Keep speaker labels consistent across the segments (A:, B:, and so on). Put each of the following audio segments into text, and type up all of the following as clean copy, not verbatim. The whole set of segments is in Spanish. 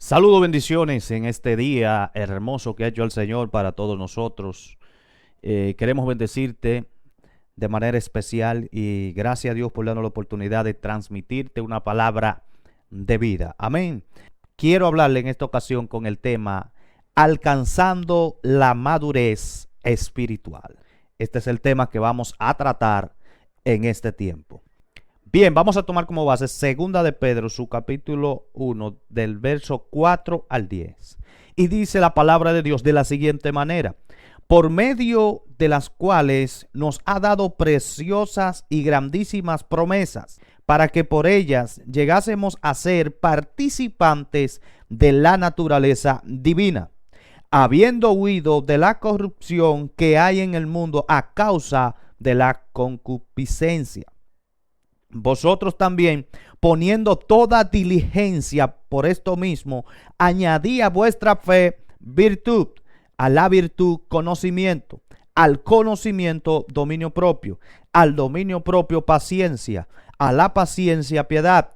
A: Saludos, bendiciones en este día hermoso que ha hecho el Señor para todos nosotros. Queremos bendecirte de manera especial y gracias a Dios por darnos la oportunidad de transmitirte una palabra de vida. Amén. Quiero hablarle en esta ocasión con el tema alcanzando la madurez espiritual. Este es el tema que vamos a tratar en este tiempo. Bien, vamos a tomar como base Segunda de Pedro, su capítulo 1, del verso 4 al 10. Y dice la palabra de Dios de la siguiente manera: por medio de las cuales nos ha dado preciosas y grandísimas promesas, para que por ellas llegásemos a ser participantes de la naturaleza divina, habiendo huido de la corrupción que hay en el mundo a causa de la concupiscencia. Vosotros también, poniendo toda diligencia por esto mismo, añadid a vuestra fe virtud, a la virtud conocimiento, al conocimiento dominio propio, al dominio propio paciencia, a la paciencia piedad,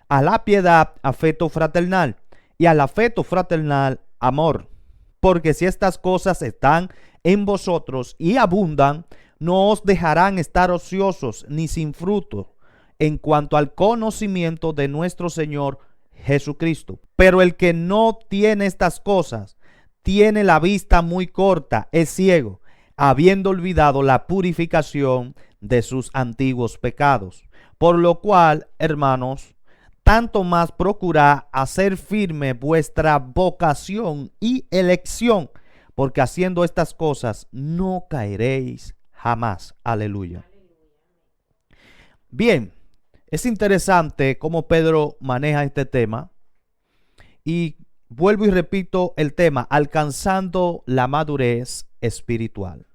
A: a la piedad afecto fraternal y al afecto fraternal amor. Porque si estas cosas están en vosotros y abundan, no os dejarán estar ociosos ni sin fruto en cuanto al conocimiento de nuestro Señor Jesucristo. Pero el que no tiene estas cosas, tiene la vista muy corta, es ciego, habiendo olvidado la purificación de sus antiguos pecados. Por lo cual, hermanos, tanto más procurad hacer firme vuestra vocación y elección, porque haciendo estas cosas no caeréis jamás. Aleluya. Bien. Es interesante cómo Pedro maneja este tema y vuelvo y repito el tema, alcanzando la madurez espiritual.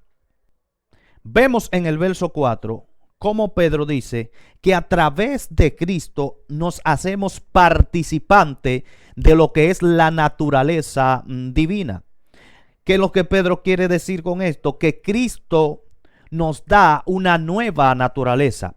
A: Vemos en el verso 4 cómo Pedro dice que a través de Cristo nos hacemos participante de lo que es la naturaleza divina. ¿Qué es lo que Pedro quiere decir con esto? Que Cristo nos da una nueva naturaleza.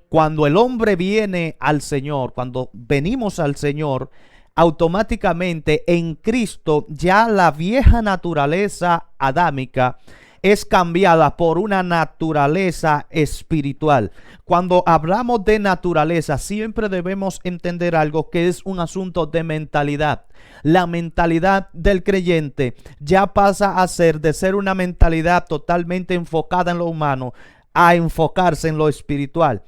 A: Cuando el hombre viene al Señor, cuando venimos al Señor, automáticamente en Cristo ya la vieja naturaleza adámica es cambiada por una naturaleza espiritual. Cuando hablamos de naturaleza, siempre debemos entender algo que es un asunto de mentalidad. La mentalidad del creyente ya pasa a ser de ser una mentalidad totalmente enfocada en lo humano, a enfocarse en lo espiritual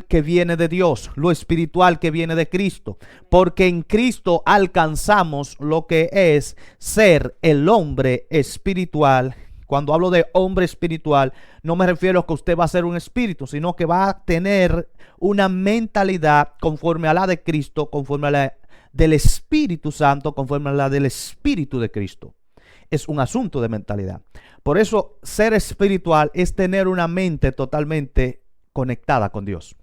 A: que viene de Dios, lo espiritual que viene de Cristo, porque en Cristo alcanzamos lo que es ser el hombre espiritual. Cuando hablo de hombre espiritual, no me refiero a que usted va a ser un espíritu, sino que va a tener una mentalidad conforme a la de Cristo, conforme a la del Espíritu Santo, conforme a la del Espíritu de Cristo. Es un asunto de mentalidad. Por eso ser espiritual es tener una mente totalmente conectada con Dios.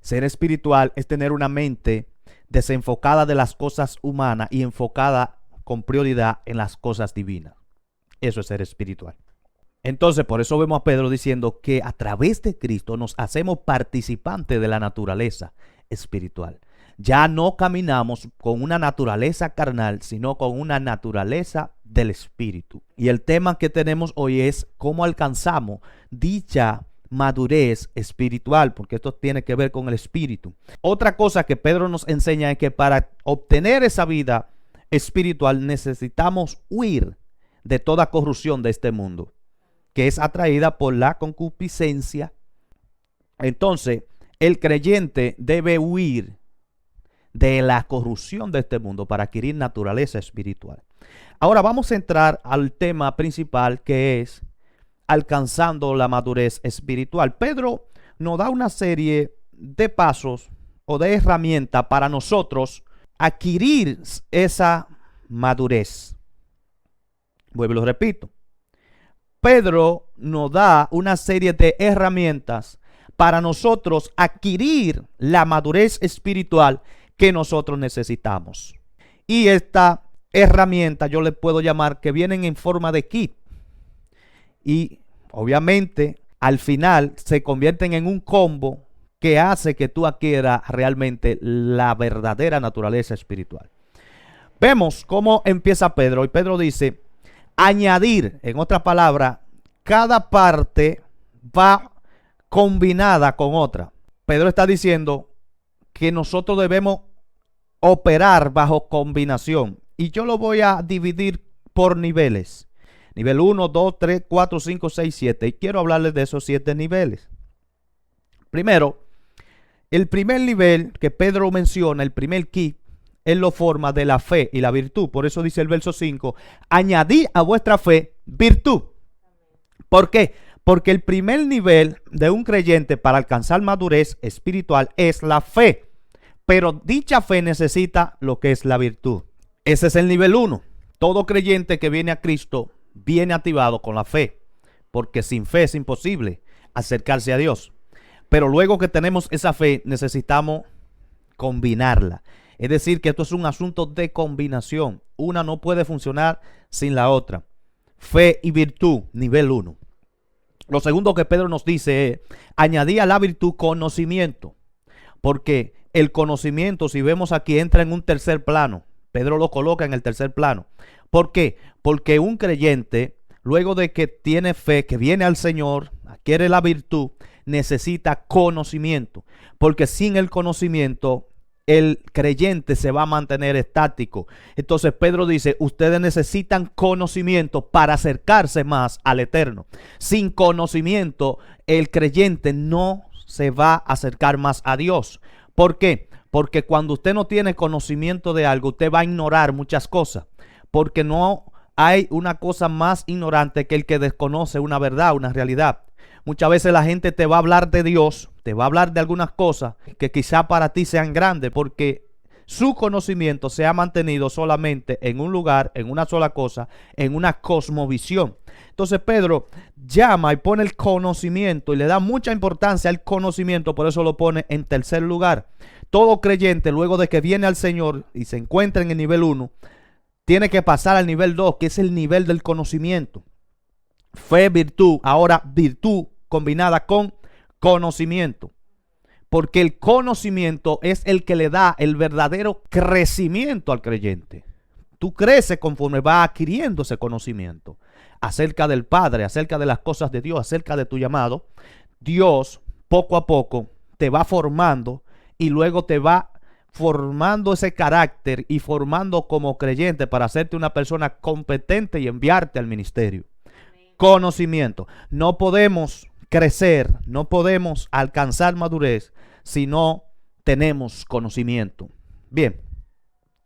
A: Ser espiritual es tener una mente desenfocada de las cosas humanas y enfocada con prioridad en las cosas divinas. Eso es ser espiritual. Entonces, por eso vemos a Pedro diciendo que a través de Cristo nos hacemos participantes de la naturaleza espiritual. Ya no caminamos con una naturaleza carnal, sino con una naturaleza del Espíritu. Y el tema que tenemos hoy es cómo alcanzamos dicha madurez espiritual, porque esto tiene que ver con el Espíritu. Otra cosa que Pedro nos enseña es que para obtener esa vida espiritual necesitamos huir de toda corrupción de este mundo, que es atraída por la concupiscencia. Entonces, el creyente debe huir de la corrupción de este mundo para adquirir naturaleza espiritual. Ahora vamos a entrar al tema principal, que es alcanzando la madurez espiritual. Pedro nos da una serie de pasos o de herramientas para nosotros adquirir esa madurez. Vuelvo y lo repito. Pedro nos da una serie de herramientas para nosotros adquirir la madurez espiritual que nosotros necesitamos. Y esta herramienta yo le puedo llamar que vienen en forma de kit. Y obviamente al final se convierten en un combo que hace que tú adquieras realmente la verdadera naturaleza espiritual. Vemos cómo empieza Pedro, y Pedro dice, añadir, en otras palabras, cada parte va combinada con otra. Pedro está diciendo que nosotros debemos operar bajo combinación. Y yo lo voy a dividir por niveles. Nivel 1, 2, 3, 4, 5, 6, 7. Y quiero hablarles de esos 7 niveles. Primero, el primer nivel que Pedro menciona, el primer key, él lo forma de la fe y la virtud. Por eso dice el verso 5, añadid a vuestra fe virtud. ¿Por qué? Porque el primer nivel de un creyente para alcanzar madurez espiritual es la fe. Pero dicha fe necesita lo que es la virtud. Ese es el nivel 1. Todo creyente que viene a Cristo viene activado con la fe. Porque sin fe es imposible acercarse a Dios. Pero luego que tenemos esa fe, necesitamos combinarla. Es decir, que esto es un asunto de combinación. Una no puede funcionar sin la otra. Fe y virtud, nivel 1. Lo segundo que Pedro nos dice es, añadí a la virtud conocimiento. Porque el conocimiento, si vemos aquí, entra en un tercer plano. Pedro lo coloca en el tercer plano. ¿Por qué? Porque un creyente, luego de que tiene fe, que viene al Señor, adquiere la virtud, necesita conocimiento. Porque sin el conocimiento, el creyente se va a mantener estático. Entonces Pedro dice, ustedes necesitan conocimiento para acercarse más al Eterno. Sin conocimiento, el creyente no se va a acercar más a Dios. ¿Por qué? Porque cuando usted no tiene conocimiento de algo, usted va a ignorar muchas cosas. Porque no hay una cosa más ignorante que el que desconoce una verdad, una realidad. Muchas veces la gente te va a hablar de Dios, te va a hablar de algunas cosas que quizá para ti sean grandes, porque su conocimiento se ha mantenido solamente en un lugar, en una sola cosa, en una cosmovisión. Entonces Pedro llama y pone el conocimiento y le da mucha importancia al conocimiento, por eso lo pone en tercer lugar. Todo creyente, luego de que viene al Señor y se encuentra en el nivel 1, tiene que pasar al nivel 2, que es el nivel del conocimiento. Fe, virtud, ahora virtud combinada con conocimiento. Porque el conocimiento es el que le da el verdadero crecimiento al creyente. Tú creces conforme vas adquiriendo ese conocimiento acerca del Padre, acerca de las cosas de Dios, acerca de tu llamado. Dios poco a poco te va formando y luego te va formando ese carácter y formando como creyente para hacerte una persona competente y enviarte al ministerio. Conocimiento. No podemos crecer, no podemos alcanzar madurez si no tenemos conocimiento. Bien,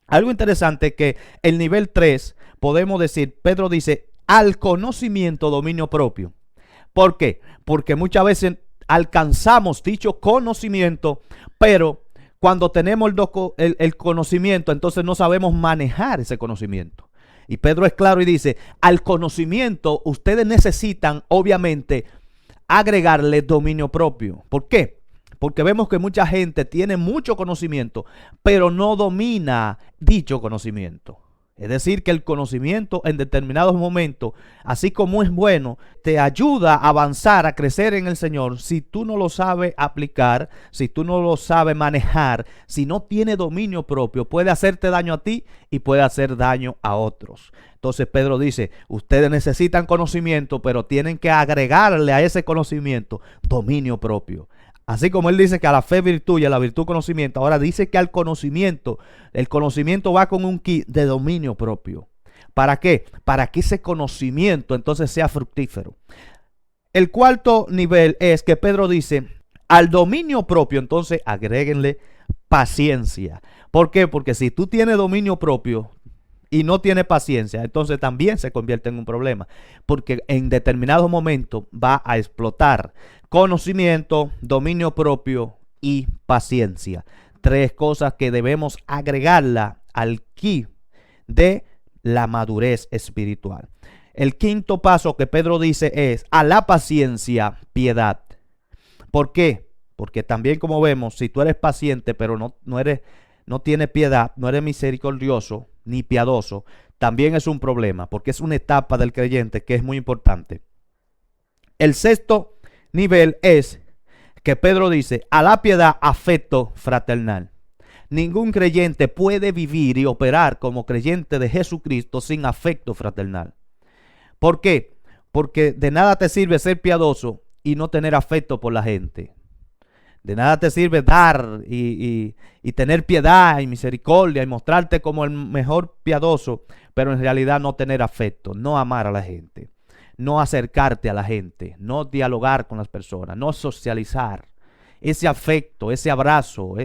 A: algo interesante que el nivel 3 podemos decir, Pedro dice, al conocimiento dominio propio. ¿Por qué? Porque muchas veces alcanzamos dicho conocimiento, pero cuando tenemos el conocimiento, entonces no sabemos manejar ese conocimiento. Y Pedro es claro y dice, al conocimiento ustedes necesitan obviamente agregarle dominio propio. ¿Por qué? Porque vemos que mucha gente tiene mucho conocimiento, pero no domina dicho conocimiento. Es decir, que el conocimiento en determinados momentos, así como es bueno, te ayuda a avanzar, a crecer en el Señor. Si tú no lo sabes aplicar, si tú no lo sabes manejar, si no tiene dominio propio, puede hacerte daño a ti y puede hacer daño a otros. Entonces Pedro dice, ustedes necesitan conocimiento, pero tienen que agregarle a ese conocimiento dominio propio. Así como él dice que a la fe virtud y a la virtud conocimiento, ahora dice que al conocimiento, el conocimiento va con un kit de dominio propio. ¿Para qué? Para que ese conocimiento entonces sea fructífero. El cuarto nivel es que Pedro dice, al dominio propio entonces agréguenle paciencia. ¿Por qué? Porque si tú tienes dominio propio y no tienes paciencia, entonces también se convierte en un problema, porque en determinados momentos va a explotar. Conocimiento, dominio propio y paciencia. 3 cosas que debemos agregarla al kit de la madurez espiritual. El quinto paso que Pedro dice es a la paciencia, piedad. ¿Por qué? Porque también, como vemos, si tú eres paciente pero no tienes piedad, no eres misericordioso ni piadoso, también es un problema, porque es una etapa del creyente que es muy importante. El sexto nivel es que Pedro dice, a la piedad, afecto fraternal. Ningún creyente puede vivir y operar como creyente de Jesucristo sin afecto fraternal. ¿Por qué? Porque de nada te sirve ser piadoso y no tener afecto por la gente. De nada te sirve dar y tener piedad y misericordia y mostrarte como el mejor piadoso, pero en realidad no tener afecto, no amar a la gente, no acercarte a la gente, no dialogar con las personas, no socializar. Ese afecto, ese abrazo,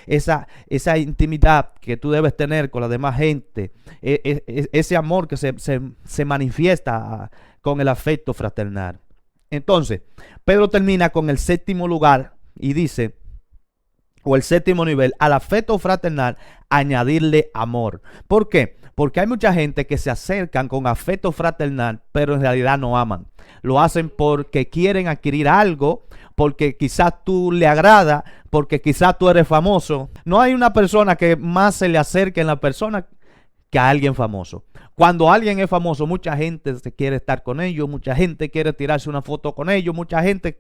A: esa intimidad que tú debes tener con la demás gente, ese amor que se manifiesta con el afecto fraternal. Entonces, Pedro termina con el séptimo lugar y dice, o el séptimo nivel, al afecto fraternal añadirle amor. ¿Por qué? Porque hay mucha gente que se acercan con afecto fraternal, pero en realidad no aman. Lo hacen porque quieren adquirir algo, porque quizás tú le agrada, porque quizás tú eres famoso. No hay una persona que más se le acerque en la persona que a alguien famoso. Cuando alguien es famoso, mucha gente se quiere estar con ellos, mucha gente quiere tirarse una foto con ellos, mucha gente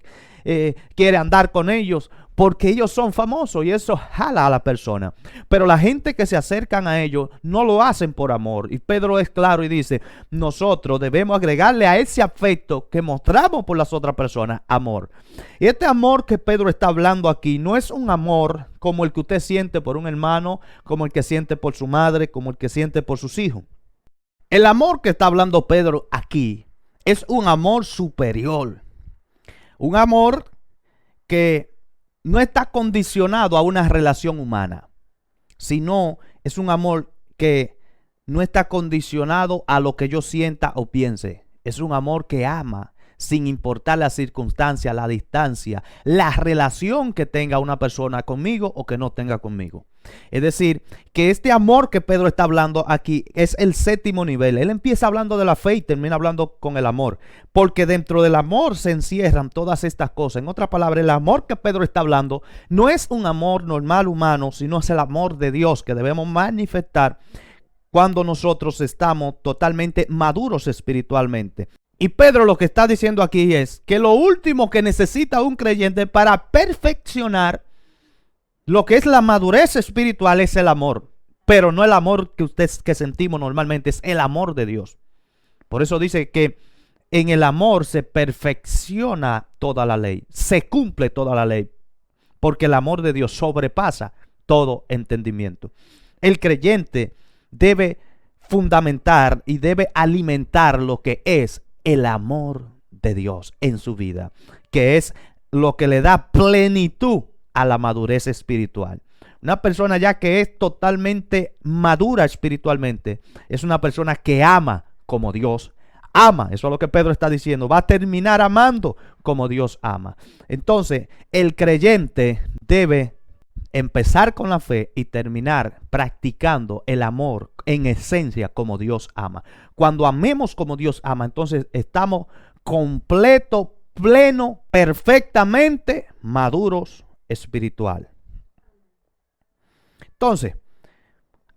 A: quiere andar con ellos porque ellos son famosos y eso jala a la persona. Pero la gente que se acercan a ellos no lo hacen por amor. Y Pedro es claro y dice, nosotros debemos agregarle a ese afecto que mostramos por las otras personas, amor. Y este amor que Pedro está hablando aquí no es un amor como el que usted siente por un hermano, como el que siente por su madre, como el que siente por sus hijos. El amor que está hablando Pedro aquí es un amor superior. Un amor que no está condicionado a una relación humana, sino es un amor que no está condicionado a lo que yo sienta o piense. Es un amor que ama sin importar la circunstancia, la distancia, la relación que tenga una persona conmigo o que no tenga conmigo. Es decir, que este amor que Pedro está hablando aquí es el séptimo nivel. Él empieza hablando de la fe y termina hablando con el amor, porque dentro del amor se encierran todas estas cosas. En otras palabras, el amor que Pedro está hablando no es un amor normal humano, sino es el amor de Dios que debemos manifestar cuando nosotros estamos totalmente maduros espiritualmente. Y Pedro lo que está diciendo aquí es que lo último que necesita un creyente para perfeccionar lo que es la madurez espiritual es el amor, pero no el amor que sentimos normalmente, es el amor de Dios. Por eso dice que en el amor se perfecciona toda la ley, se cumple toda la ley, porque el amor de Dios sobrepasa todo entendimiento. El creyente debe fundamentar y debe alimentar lo que es el amor de Dios en su vida, que es lo que le da plenitud a la madurez espiritual. Una persona ya que es totalmente madura espiritualmente es una persona que ama como Dios ama. Eso es lo que Pedro está diciendo. Va a terminar amando como Dios ama. Entonces, el creyente debe empezar con la fe y terminar practicando el amor en esencia como Dios ama. Cuando amemos como Dios ama, entonces estamos completo, pleno, perfectamente maduros espiritual. Entonces,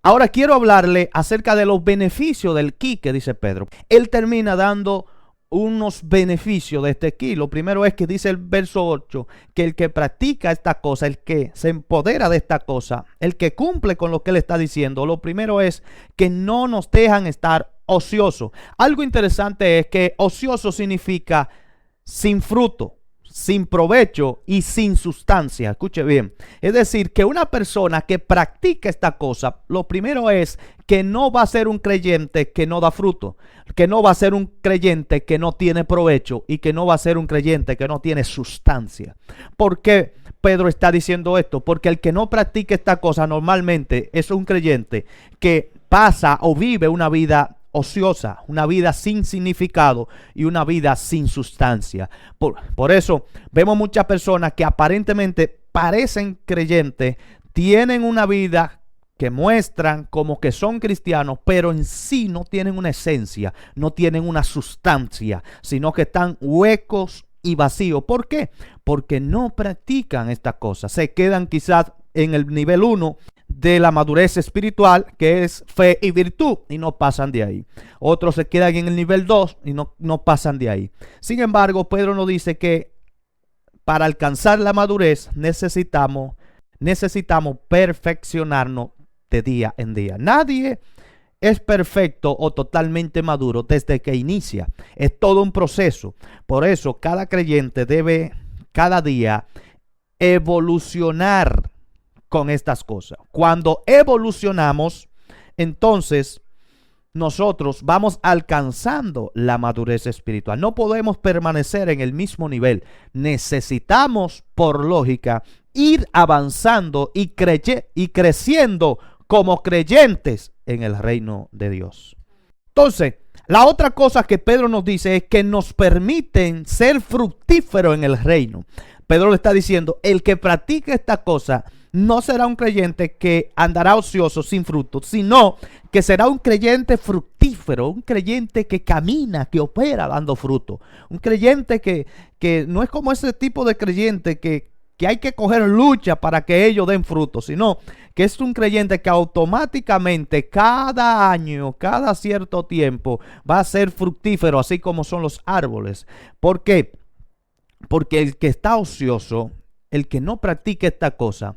A: ahora quiero hablarle acerca de los beneficios del ki que dice Pedro. Él termina dando unos beneficios de este ki. Lo primero es que dice el verso 8, que el que practica esta cosa, el que se empodera de esta cosa, el que cumple con lo que él está diciendo, lo primero es que no nos dejan estar ociosos. Algo interesante es que ocioso significa sin fruto, sin provecho y sin sustancia. Escuche bien. Es decir, que una persona que practica esta cosa, lo primero es que no va a ser un creyente que no da fruto, que no va a ser un creyente que no tiene provecho y que no va a ser un creyente que no tiene sustancia. ¿Por qué Pedro está diciendo esto? Porque el que no practica esta cosa normalmente es un creyente que pasa o vive una vida ociosa, una vida sin significado y una vida sin sustancia. Por eso vemos muchas personas que aparentemente parecen creyentes, tienen una vida que muestran como que son cristianos, pero en sí no tienen una esencia, no tienen una sustancia, sino que están huecos y vacíos. ¿Por qué? Porque no practican esta cosa. Se quedan quizás en el nivel 1 de la madurez espiritual, que es fe y virtud, y no pasan de ahí. Otros se quedan en el nivel 2 y no pasan de ahí. Sin embargo, Pedro nos dice que para alcanzar la madurez necesitamos perfeccionarnos de día en día. Nadie es perfecto o totalmente maduro desde que inicia. Es todo un proceso. Por eso cada creyente debe cada día evolucionar con estas cosas. Cuando evolucionamos, entonces nosotros vamos alcanzando la madurez espiritual. No podemos permanecer en el mismo nivel. Necesitamos, por lógica, ir avanzando y creciendo como creyentes en el reino de Dios. Entonces, la otra cosa que Pedro nos dice es que nos permiten ser fructíferos en el reino. Pedro le está diciendo, el que practique esta cosa no será un creyente que andará ocioso sin fruto, sino que será un creyente fructífero, un creyente que camina, que opera dando fruto. Un creyente que no es como ese tipo de creyente que hay que coger lucha para que ellos den fruto, sino que es un creyente que automáticamente cada año, cada cierto tiempo va a ser fructífero, así como son los árboles. ¿Por qué? Porque el que está ocioso, el que no practica esta cosa,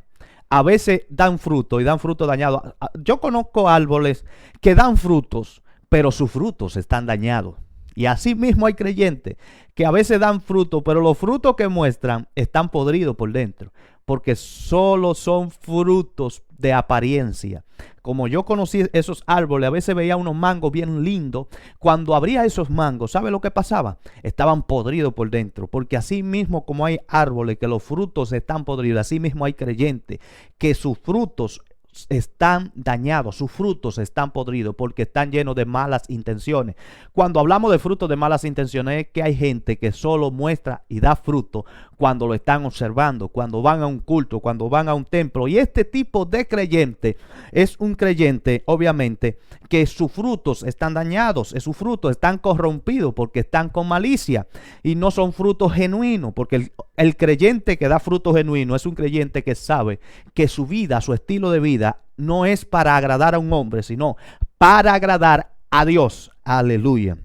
A: a veces dan fruto y dan fruto dañado. Yo conozco árboles que dan frutos, pero sus frutos están dañados. Y así mismo hay creyentes que a veces dan fruto, pero los frutos que muestran están podridos por dentro, porque solo son frutos de apariencia. Como yo conocí esos árboles, a veces veía unos mangos bien lindos. Cuando abría esos mangos, ¿sabe lo que pasaba? Estaban podridos por dentro, porque así mismo como hay árboles que los frutos están podridos, así mismo hay creyentes que sus frutos están dañados, sus frutos están podridos porque están llenos de malas intenciones. Cuando hablamos de frutos de malas intenciones, es que hay gente que solo muestra y da fruto cuando lo están observando, cuando van a un culto, cuando van a un templo. Y este tipo de creyente es un creyente, obviamente, que sus frutos están dañados, sus frutos están corrompidos porque están con malicia y no son frutos genuinos, porque el creyente que da frutos genuinos es un creyente que sabe que su vida, su estilo de vida, no es para agradar a un hombre, sino para agradar a Dios. Aleluya.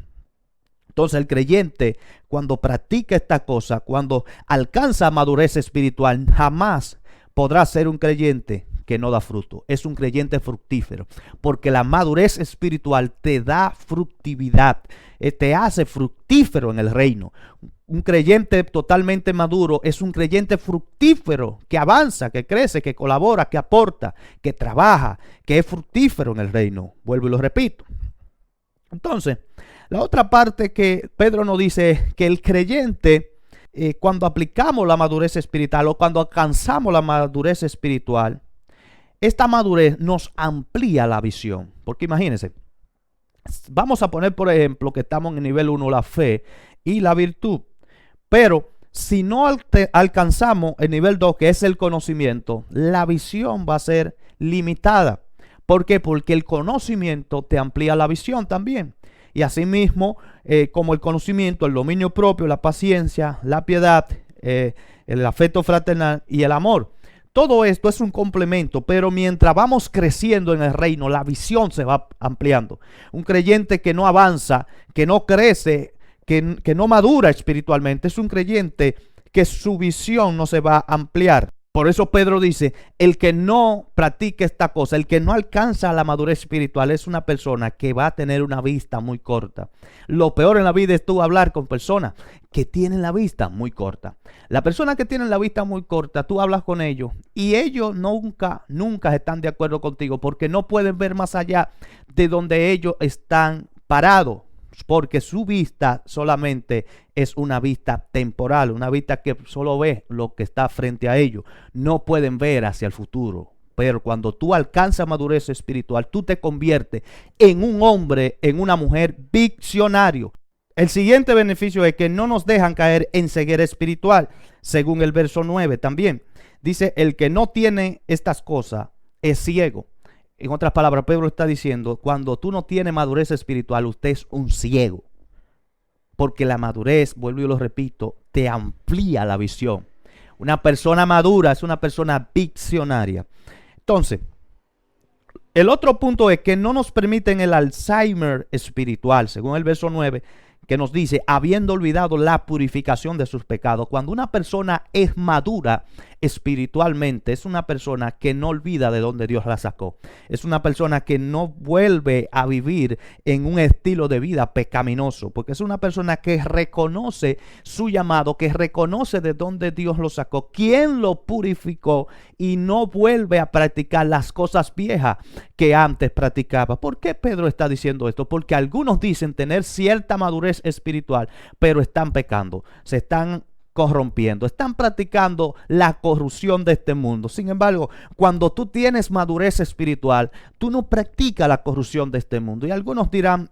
A: Entonces el creyente, cuando practica esta cosa, cuando alcanza madurez espiritual, jamás podrá ser un creyente que no da fruto. Es un creyente fructífero, porque la madurez espiritual te da fructividad, te hace fructífero en el reino. Un creyente totalmente maduro es un creyente fructífero, que avanza, que crece, que colabora, que aporta, que trabaja, que es fructífero en el reino. Vuelvo y lo repito. Entonces, la otra parte que Pedro nos dice es que el creyente, cuando aplicamos la madurez espiritual o cuando alcanzamos la madurez espiritual, esta madurez nos amplía la visión. Porque imagínense, vamos a poner por ejemplo que estamos en el nivel 1, la fe y la virtud. Pero si no alcanzamos el nivel 2, que es el conocimiento, la visión va a ser limitada. ¿Por qué? Porque el conocimiento te amplía la visión también. Y asimismo, como el conocimiento, el dominio propio, la paciencia, la piedad, el afecto fraternal y el amor. Todo esto es un complemento, pero mientras vamos creciendo en el reino, la visión se va ampliando. Un creyente que no avanza, que no crece, que no madura espiritualmente, es un creyente que su visión no se va a ampliar. Por eso Pedro dice, el que no practica esta cosa, el que no alcanza la madurez espiritual, es una persona que va a tener una vista muy corta. Lo peor en la vida es tú hablar con personas que tienen la vista muy corta. La persona que tiene la vista muy corta, tú hablas con ellos y ellos nunca están de acuerdo contigo porque no pueden ver más allá de donde ellos están parados. Porque su vista solamente es una vista temporal, una vista que solo ve lo que está frente a ellos. No pueden ver hacia el futuro. Pero cuando tú alcanzas madurez espiritual, tú te conviertes en un hombre, en una mujer visionario. El siguiente beneficio es que no nos dejan caer en ceguera espiritual, según el verso 9 también. Dice, el que no tiene estas cosas es ciego. En otras palabras, Pedro está diciendo, cuando tú no tienes madurez espiritual, usted es un ciego. Porque la madurez, vuelvo y lo repito, te amplía la visión. Una persona madura es una persona visionaria. Entonces, el otro punto es que no nos permiten el Alzheimer espiritual, según el verso 9, que nos dice, habiendo olvidado la purificación de sus pecados. Cuando una persona es madura espiritualmente, es una persona que no olvida de dónde Dios la sacó. Es una persona que no vuelve a vivir en un estilo de vida pecaminoso, porque es una persona que reconoce su llamado, que reconoce de dónde Dios lo sacó, quién lo purificó, y no vuelve a practicar las cosas viejas que antes practicaba. ¿Por qué Pedro está diciendo esto? Porque algunos dicen tener cierta madurez espiritual, pero están pecando, se están corrompiendo, están practicando la corrupción de este mundo. Sin embargo, cuando tú tienes madurez espiritual, tú no practicas la corrupción de este mundo. Y algunos dirán,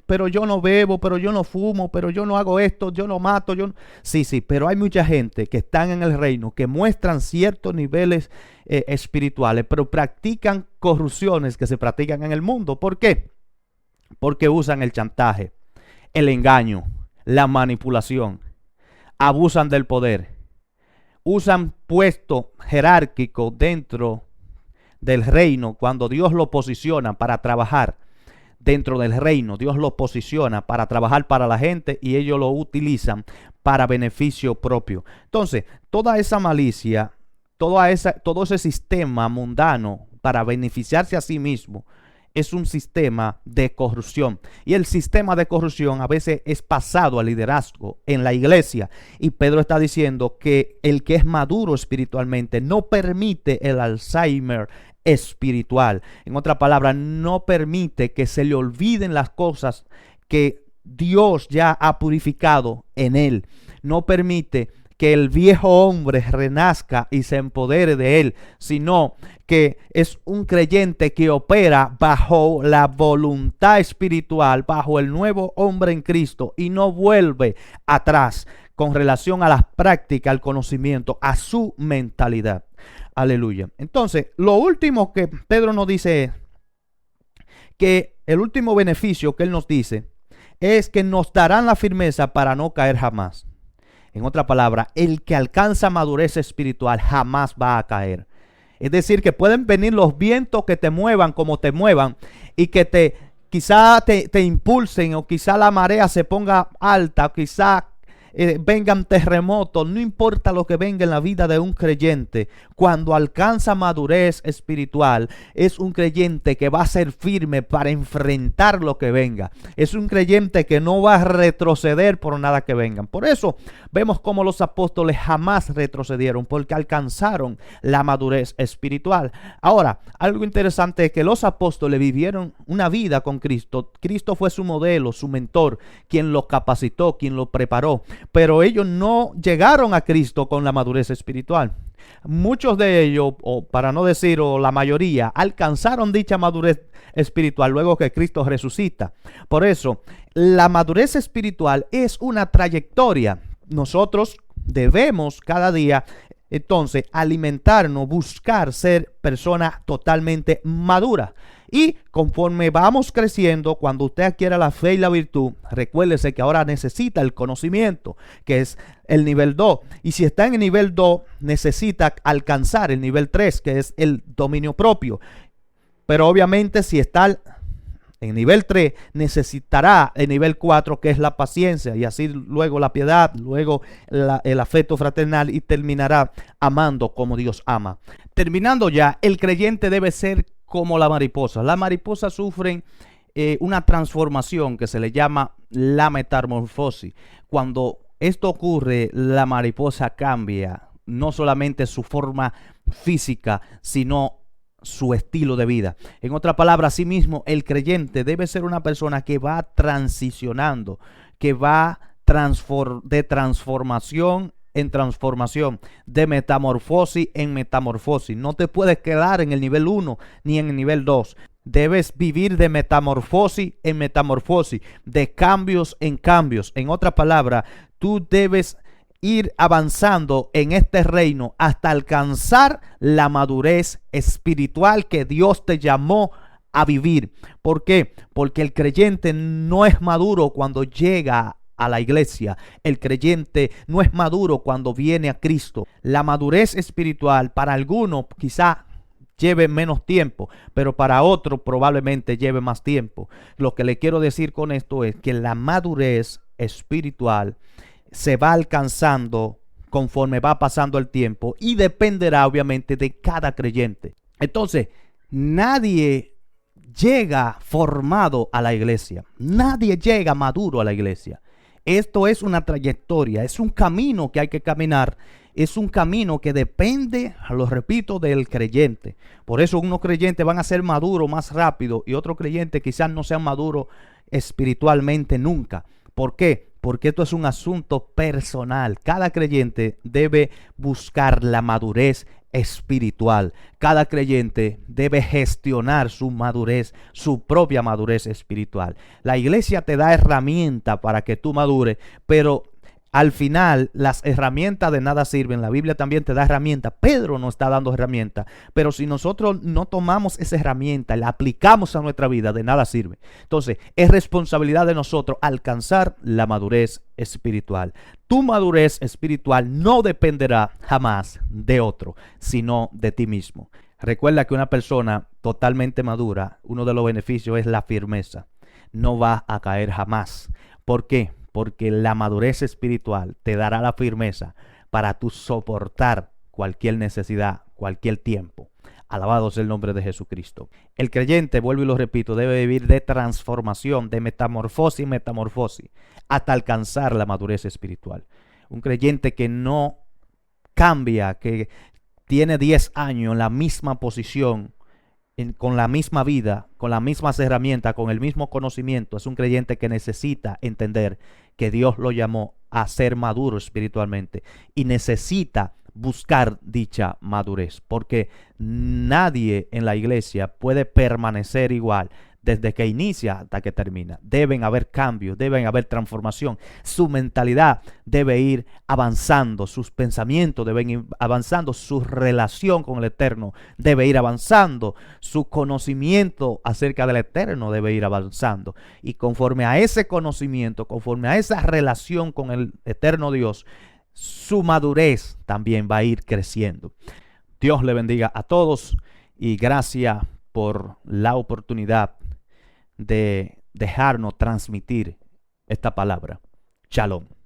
A: pero yo no bebo, pero yo no fumo, pero yo no hago esto, yo no mato, yo no... Sí, pero hay mucha gente que están en el reino, que muestran ciertos niveles espirituales, pero practican corrupciones que se practican en el mundo. ¿Por qué? Porque usan el chantaje, el engaño, la manipulación, abusan del poder, usan puesto jerárquico dentro del reino. Cuando Dios lo posiciona para trabajar dentro del reino, Dios lo posiciona para trabajar para la gente y ellos lo utilizan para beneficio propio. Entonces, toda esa malicia, todo ese sistema mundano para beneficiarse a sí mismo, es un sistema de corrupción, y el sistema de corrupción a veces es pasado al liderazgo en la iglesia. Y Pedro está diciendo que el que es maduro espiritualmente no permite el Alzheimer espiritual. En otra palabra, no permite que se le olviden las cosas que Dios ya ha purificado en él. No permite que el viejo hombre renazca y se empodere de él, sino que es un creyente que opera bajo la voluntad espiritual, bajo el nuevo hombre en Cristo, y no vuelve atrás con relación a las prácticas, al conocimiento, a su mentalidad. Aleluya. Entonces, lo último que Pedro nos dice es que el último beneficio que él nos dice es que nos darán la firmeza para no caer jamás. En otra palabra, el que alcanza madurez espiritual jamás va a caer. Es decir, que pueden venir los vientos que te muevan como te muevan, y que quizá te impulsen, o quizá la marea se ponga alta, o quizá vengan terremotos. No importa lo que venga en la vida de un creyente, cuando alcanza madurez espiritual, es un creyente que va a ser firme para enfrentar lo que venga. Es un creyente que no va a retroceder por nada que vengan. Por eso vemos como los apóstoles jamás retrocedieron, porque alcanzaron la madurez espiritual. Ahora, algo interesante es que los apóstoles vivieron una vida con Cristo. Cristo fue su modelo, su mentor, quien los capacitó, quien los preparó. Pero ellos no llegaron a Cristo con la madurez espiritual. Muchos de ellos, o para no decir o la mayoría, alcanzaron dicha madurez espiritual luego que Cristo resucita. Por eso, la madurez espiritual es una trayectoria. Nosotros debemos cada día, entonces, alimentarnos, buscar ser personas totalmente maduras. Y conforme vamos creciendo, cuando usted adquiera la fe y la virtud, recuérdese que ahora necesita el conocimiento, que es el nivel 2. Y si está en el nivel 2, necesita alcanzar el nivel 3, que es el dominio propio. Pero obviamente si está en nivel 3, necesitará el nivel 4, que es la paciencia, y así luego la piedad, luego el afecto fraternal, y terminará amando como Dios ama. Terminando ya, el creyente debe ser como la mariposa. Las mariposas sufren una transformación que se le llama la metamorfosis. Cuando esto ocurre, la mariposa cambia no solamente su forma física, sino su estilo de vida. En otra palabra, asimismo, el creyente debe ser una persona que va transicionando, que va de transformación en transformación, de metamorfosis en metamorfosis. No te puedes quedar en el nivel 1 ni en el nivel 2. Debes vivir de metamorfosis en metamorfosis, de cambios en cambios. En otra palabra, tú debes ir avanzando en este reino hasta alcanzar la madurez espiritual que Dios te llamó a vivir. ¿Por qué? Porque el creyente no es maduro cuando llega a la iglesia. El creyente no es maduro cuando viene a Cristo. La madurez espiritual para algunos quizá lleve menos tiempo, pero para otros probablemente lleve más tiempo. Lo que le quiero decir con esto es que la madurez espiritual se va alcanzando conforme va pasando el tiempo y dependerá obviamente de cada creyente. Entonces, nadie llega formado a la iglesia, nadie llega maduro a la iglesia. Esto es una trayectoria, es un camino que hay que caminar, es un camino que depende, lo repito, del creyente. Por eso unos creyentes van a ser maduros más rápido y otros creyentes quizás no sean maduros espiritualmente nunca. ¿Por qué? Porque esto es un asunto personal. Cada creyente debe buscar la madurez espiritual. Cada creyente debe gestionar su madurez, su propia madurez espiritual. La iglesia te da herramientas para que tú madures, pero al final las herramientas de nada sirven. La Biblia también te da herramientas. Pedro nos está dando herramientas, pero si nosotros no tomamos esa herramienta y la aplicamos a nuestra vida, de nada sirve. Entonces es responsabilidad de nosotros alcanzar la madurez espiritual. Tu madurez espiritual no dependerá jamás de otro, sino de ti mismo. Recuerda que una persona totalmente madura, uno de los beneficios es la firmeza. No va a caer jamás. ¿Por qué? Porque la madurez espiritual te dará la firmeza para tú soportar cualquier necesidad, cualquier tiempo. Alabado sea el nombre de Jesucristo. El creyente, vuelvo y lo repito, debe vivir de transformación, de metamorfosis en metamorfosis, hasta alcanzar la madurez espiritual. Un creyente que no cambia, que tiene 10 años en la misma posición, con la misma vida, con las mismas herramientas, con el mismo conocimiento, es un creyente que necesita entender que Dios lo llamó a ser maduro espiritualmente y necesita buscar dicha madurez, porque nadie en la iglesia puede permanecer igual desde que inicia hasta que termina. Deben haber cambios, deben haber transformación. Su mentalidad debe ir avanzando, sus pensamientos deben ir avanzando, su relación con el Eterno debe ir avanzando, su conocimiento acerca del Eterno debe ir avanzando. Y conforme a ese conocimiento, conforme a esa relación con el Eterno Dios, su madurez también va a ir creciendo. Dios le bendiga a todos y gracias por la oportunidad de dejarnos transmitir esta palabra. Shalom.